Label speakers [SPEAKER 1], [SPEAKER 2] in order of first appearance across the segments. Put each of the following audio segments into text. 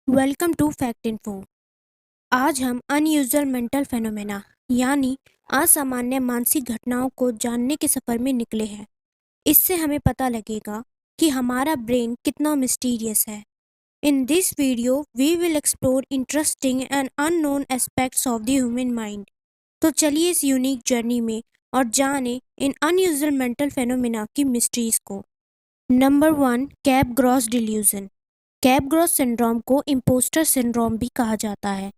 [SPEAKER 1] Welcome to fact info. आज हम unusual mental phenomena यानी असामान्य मानसिक घटनाओं को जानने के सफर में निकले हैं। इससे हमें पता लगेगा कि हमारा ब्रेन कितना मिस्टीरियस है। In this video we will explore interesting and unknown aspects of the human mind. तो चलिए इस यूनिक जर्नी में और जाने इन अनयूजुअल मेंटल फेनोमेना की मिस्ट्रीज को। Number 1, Capgras delusion. Capgras syndrome को इम्पोस्टर सिंड्रोम भी कहा जाता है।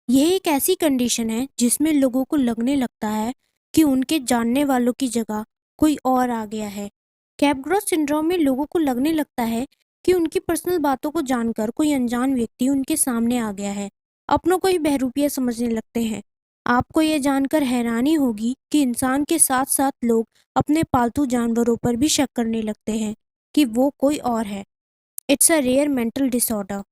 [SPEAKER 1] यह एक ऐसी कंडीशन है जिसमें लोगों को लगने लगता है कि उनके जानने वालों की जगह कोई और आ गया है। कैप ग्रॉस सिंड्रोम में लोगों को लगने लगता है कि उनकी पर्सनल बातों को जानकर कोई अनजान व्यक्ति उनके सामने आ गया है। अपनों को ही बहरूपिया समझने लगते हैं। आपको यह जानकर हैरानी होगी कि इंसान के साथ साथ लोग अपने पालतू जानवरों पर भी शक करने लगते हैं कि वो कोई और है। It's a rare mental disorder.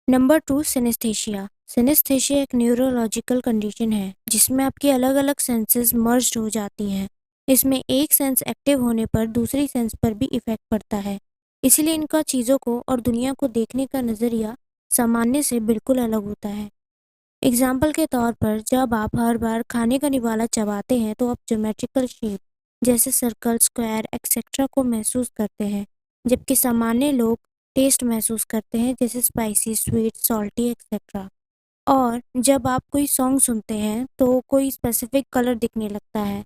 [SPEAKER 1] Number 2, synesthesia. Synesthesia एक न्यूरोलॉजिकल कंडीशन है जिसमें आपकी अलग अलग सेंसेस मर्ज हो जाती हैं। इसमें एक सेंस एक्टिव होने पर दूसरी सेंस पर भी इफेक्ट पड़ता है। इसलिए इनका चीज़ों को और दुनिया को देखने का नज़रिया सामान्य से बिल्कुल अलग होता है। एग्जाम्पल के तौर पर जब आप हर बार खाने का निवाला चबाते हैं तो आप ज्योमेट्रिकल शेप जैसे सर्कल, स्क्वायर एक्सेट्रा को महसूस करते हैं, जबकि सामान्य लोग टेस्ट महसूस करते हैं जैसे स्पाइसी, स्वीट, सॉल्टी एक्सेट्रा। और जब आप कोई सॉन्ग सुनते हैं तो कोई स्पेसिफिक कलर दिखने लगता है।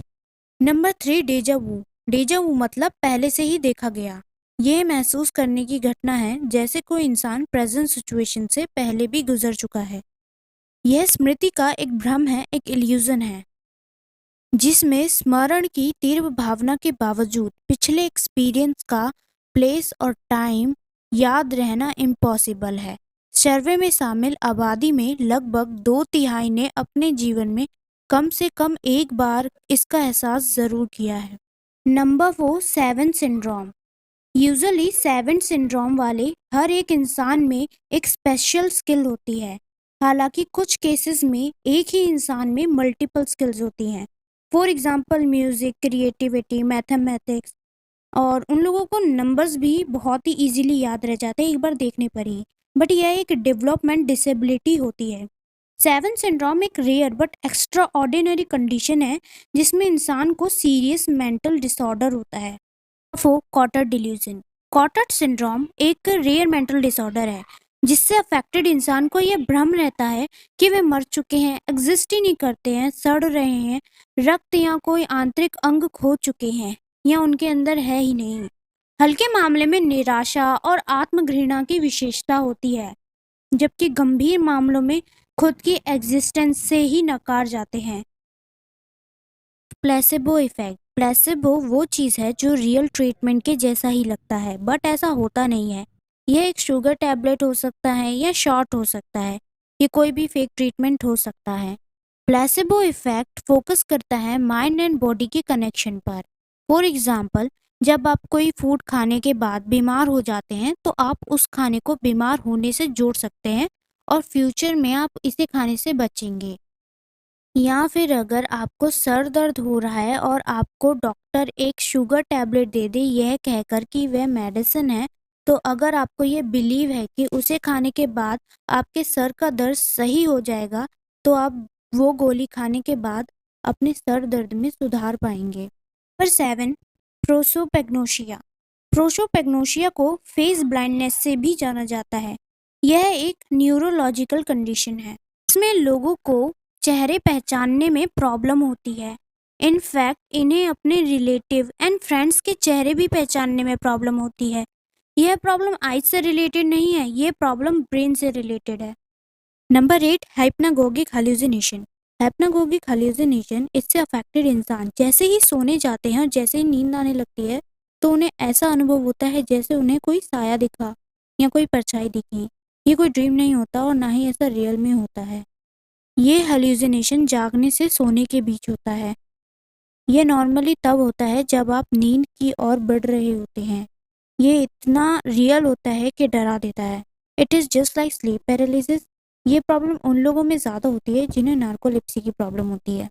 [SPEAKER 1] नंबर 3, डेजा वू। डेजा वू मतलब पहले से ही देखा गया। ये महसूस करने की घटना है जैसे कोई इंसान प्रेजेंट सिचुएशन से पहले भी गुजर चुका है। यह स्मृति का एक भ्रम है, एक इल्यूजन है जिसमें स्मरण की तीव्र भावना के बावजूद पिछले एक्सपीरियंस का प्लेस और टाइम याद रहना इम्पॉसिबल है। सर्वे में शामिल आबादी में लगभग 2/3 ने अपने जीवन में कम से कम एक बार इसका एहसास जरूर किया है। Number 4, seven syndrome. Usually seven syndrome वाले हर एक इंसान में एक स्पेशल स्किल होती है। हालांकि कुछ केसेस में एक ही इंसान में मल्टीपल स्किल्स होती हैं। For example music, creativity, mathematics. और उन लोगों को नंबर्स भी बहुत ही इजीली याद रह जाते हैं एक बार देखने पर ही। बट यह एक डेवलपमेंट डिसेबिलिटी होती है। सेवन सिंड्रोम एक rare but extraordinary condition है जिसमें इंसान को सीरियस मेंटल डिसऑर्डर होता है। Cotard delusion. कॉटर सिंड्रोम एक रेयर मेंटल डिसऑर्डर है जिससे अफेक्टेड इंसान को यह भ्रम रहता है कि वे मर चुके हैं, एग्जिस्ट ही नहीं करते हैं, सड़ रहे हैं, रक्त या कोई आंतरिक अंग खो चुके हैं या उनके अंदर है ही नहीं। हल्के मामले में निराशा और आत्मघृणा की विशेषता होती है, जबकि गंभीर मामलों में खुद की एग्जिस्टेंस से ही नकार जाते हैं। Placebo effect. प्लेसेबो वो चीज़ है जो रियल ट्रीटमेंट के जैसा ही लगता है बट ऐसा होता नहीं है। यह एक शुगर टैबलेट हो सकता है या शॉट हो सकता है, ये कोई भी फेक ट्रीटमेंट हो सकता है। प्लेसेबो इफेक्ट फोकस करता है माइंड एंड बॉडी के कनेक्शन पर। फॉर एग्जाम्पल, जब आप कोई फूड खाने के बाद बीमार हो जाते हैं तो आप उस खाने को बीमार होने से जोड़ सकते हैं और फ्यूचर में आप इसे खाने से बचेंगे। या फिर अगर आपको सर दर्द हो रहा है और आपको डॉक्टर एक शुगर टैबलेट दे दे यह कहकर कि वह मेडिसिन है, तो अगर आपको ये बिलीव है कि उसे खाने के बाद आपके सर का दर्द सही हो जाएगा तो आप वो गोली खाने के बाद अपने सर दर्द में सुधार पाएंगे। नंबर 7, प्रोसोपेग्नोशिया। प्रोसोपेग्नोशिया को फेस ब्लाइंडनेस से भी जाना जाता है। यह एक न्यूरोलॉजिकल कंडीशन है। इसमें लोगों को चेहरे पहचानने में प्रॉब्लम होती है। इनफैक्ट इन्हें अपने रिलेटिव एंड फ्रेंड्स के चेहरे भी पहचानने में प्रॉब्लम होती है। यह प्रॉब्लम आइज से रिलेटेड नहीं है, यह प्रॉब्लम ब्रेन से रिलेटेड है। Number 8, hypnagogic hallucination. Hypnagogic hallucination इससे अफेक्टेड इंसान जैसे ही सोने जाते हैं और जैसे ही नींद आने लगती है तो उन्हें ऐसा अनुभव होता है जैसे उन्हें कोई साया दिखा या कोई परछाई दिखी। ये कोई ड्रीम नहीं होता और ना ही ऐसा रियल में होता है। ये हेलुसिनेशन जागने से सोने के बीच होता है। ये नॉर्मली तब होता है जब आप नींद की ओर बढ़ रहे होते हैं। ये इतना रियल होता है कि डरा देता है। It is just like sleep paralysis. ये प्रॉब्लम उन लोगों में ज़्यादा होती है जिन्हें नार्कोलेप्सी की प्रॉब्लम होती है।